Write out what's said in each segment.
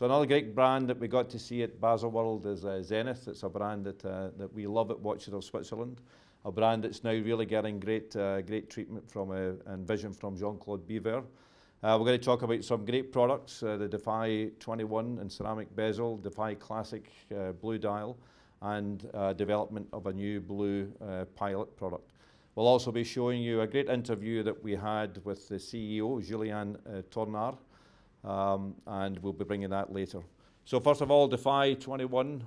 So another great brand that we got to see at Baselworld is Zenith. It's a brand that we love at Watches of Switzerland. A brand that's now really getting great treatment from and vision from Jean-Claude Biver. We're going to talk about some great products, the Defy 21 in ceramic bezel, Defy Classic blue dial, and development of a new blue Pilot product. We'll also be showing you a great interview that we had with the CEO, Julien Tornare, and we'll be bringing that later. So first of all, Defy 21,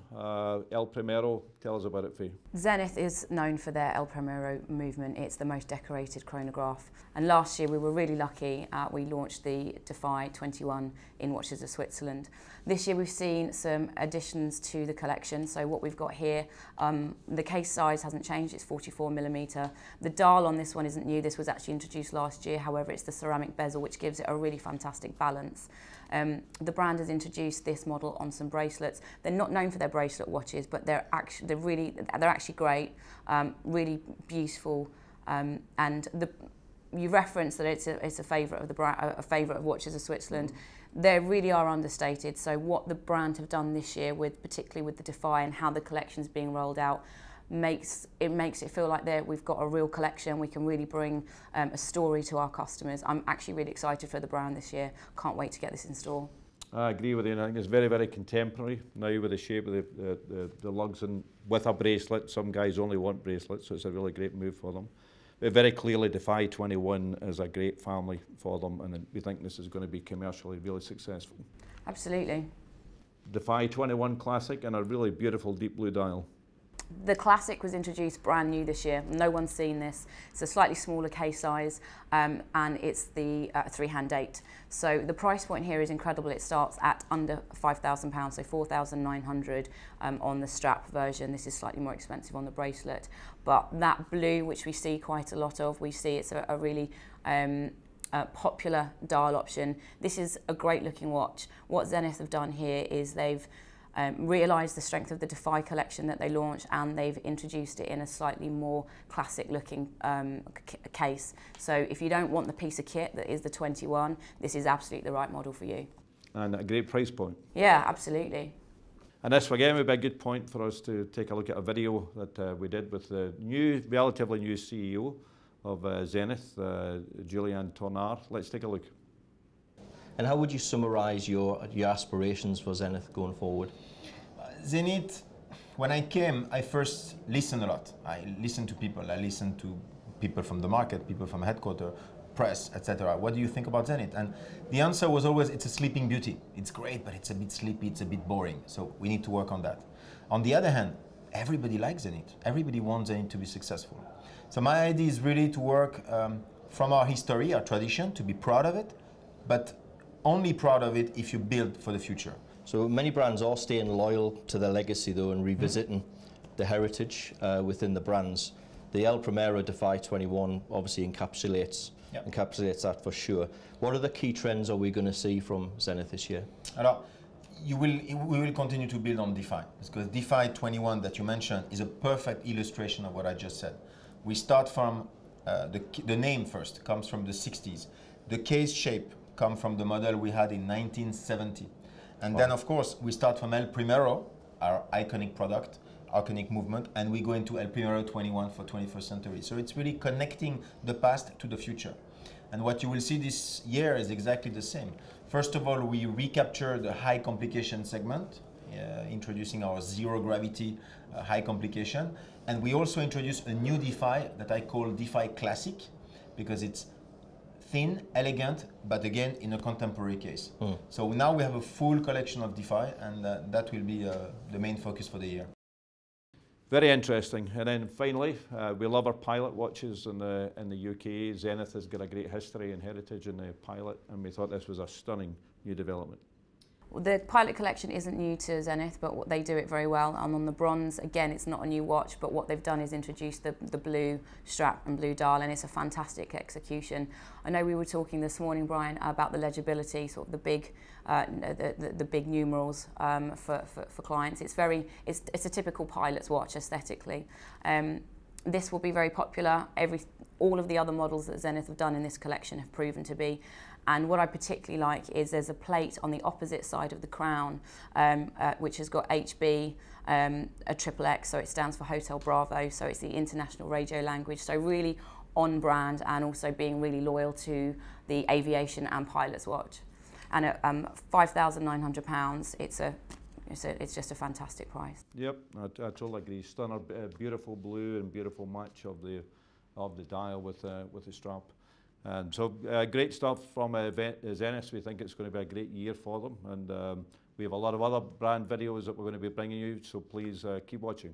El Primero, tell us about it, Faye. Zenith is known for their El Primero movement. It's the most decorated chronograph. And last year we were really lucky. We launched the Defy 21 in Watches of Switzerland. This year we've seen some additions to the collection. So what we've got here, the case size hasn't changed, it's 44mm. The dial on this one isn't new, this was actually introduced last year. However, it's the ceramic bezel, which gives it a really fantastic balance. The brand has introduced this model on some bracelets. They're not known for their bracelet watches, but they're actually great, really beautiful, and you referenced that it's a favourite of the brand, a favourite of Watches of Switzerland. They really are understated. So what the brand have done this year, particularly with the Defy and how the collection's being rolled out, makes it feel like we've got a real collection. We can really bring a story to our customers. I'm actually really excited for the brand this year. Can't wait to get this in store. I agree with you. I think it's very, very contemporary now with the shape of the lugs and with a bracelet. Some guys only want bracelets, so it's a really great move for them. But very clearly, Defy 21 is a great family for them, and we think this is going to be commercially really successful. Absolutely. Defy 21 Classic and a really beautiful deep blue dial. The Classic was introduced brand new this year. No one's seen this. It's a slightly smaller case size, and it's the 3-hand date. So the price point here is incredible. It starts at under £5,000, so 4,900 on the strap version. This is slightly more expensive on the bracelet. But that blue, which we see quite a lot of, we see it's a really popular dial option. This is a great looking watch. What Zenith have done here is they've realised the strength of the Defy collection that they launched, and they've introduced it in a slightly more classic looking case. So if you don't want the piece of kit that is the 21, this is absolutely the right model for you. And a great price point. Yeah, absolutely. And this again would be a good point for us to take a look at a video that we did with the relatively new CEO of Zenith, Julien Tornare. Let's take a look. And how would you summarise your aspirations for Zenith going forward? Zenith, when I came, I first listened a lot. I listened to people. I listened to people from the market, people from headquarters, press, etc. What do you think about Zenith? And the answer was always, it's a sleeping beauty. It's great, but it's a bit sleepy, it's a bit boring. So we need to work on that. On the other hand, everybody likes Zenith. Everybody wants Zenith to be successful. So my idea is really to work from our history, our tradition, to be proud of it, but only proud of it if you build for the future. So many brands are staying loyal to their legacy though and revisiting the heritage within the brands. The El Primero Defy 21 obviously encapsulates that for sure. What are the key trends are we going to see from Zenith this year? Alors, we will continue to build on Defy, because Defy 21 that you mentioned is a perfect illustration of what I just said. We start from the name first, comes from the 60s. The case shape come from the model we had in 1970. And then, of course, we start from El Primero, our iconic product, iconic movement, and we go into El Primero 21 for 21st century. So it's really connecting the past to the future. And what you will see this year is exactly the same. First of all, we recapture the high complication segment, introducing our zero gravity high complication. And we also introduce a new Defy that I call Defy Classic, because it's thin, elegant, but again in a contemporary case. So now we have a full collection of Defy, and that will be the main focus for the year. Very interesting. And then finally, we love our Pilot watches in the UK. Zenith has got a great history and heritage in the Pilot, and we thought this was a stunning new development. The Pilot collection isn't new to Zenith, but they do it very well. And on the bronze, again, it's not a new watch, but what they've done is introduce the blue strap and blue dial, and it's a fantastic execution. I know we were talking this morning, Brian, about the legibility, sort of the big numerals for clients. It's a typical Pilot's watch aesthetically. This will be very popular. All of the other models that Zenith have done in this collection have proven to be. And what I particularly like is there's a plate on the opposite side of the crown which has got HB, a triple X, so it stands for Hotel Bravo, so it's the international radio language, so really on brand and also being really loyal to the aviation and pilots watch. And at £5,900, it's just a fantastic price. Yep, I totally agree. Stunner, beautiful blue and beautiful match of the dial with the strap. So great stuff from Zenith. We think it's going to be a great year for them, and we have a lot of other brand videos that we're going to be bringing you, so please keep watching.